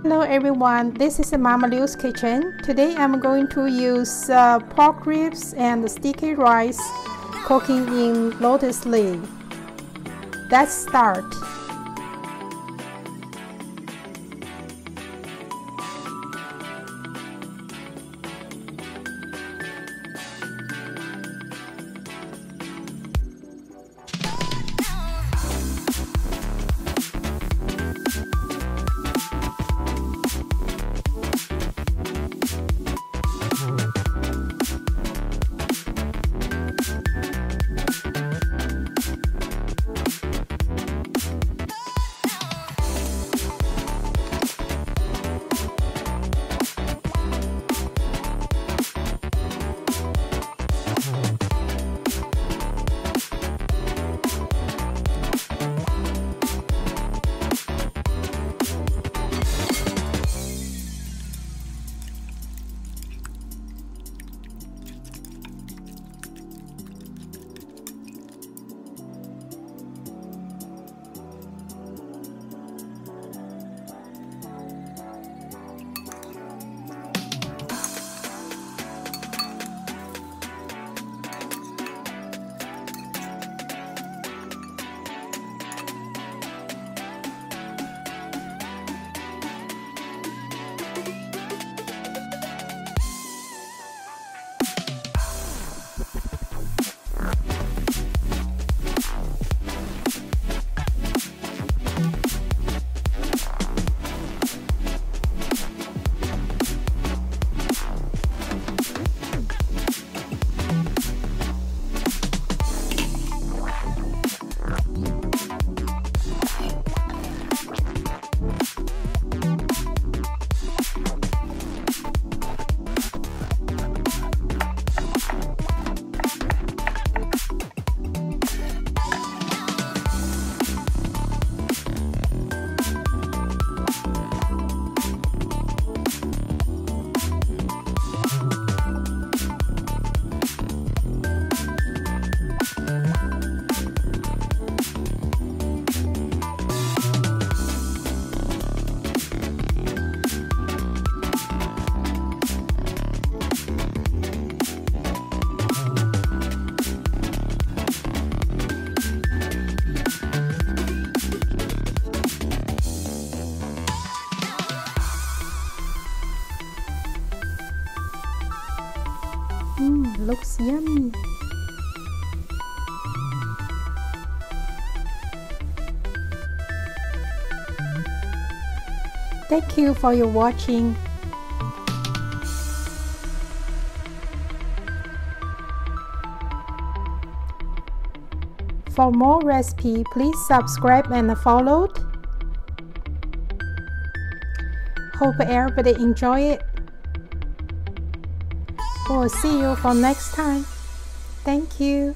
Hello everyone, this is Mama Liu's kitchen. Today I'm going to use pork ribs and sticky rice cooking in lotus leaf. Let's start. Looks yummy. Thank you for your watching. For more recipe, please subscribe and follow. Hope everybody enjoy it. We'll see you for next time. Thank you.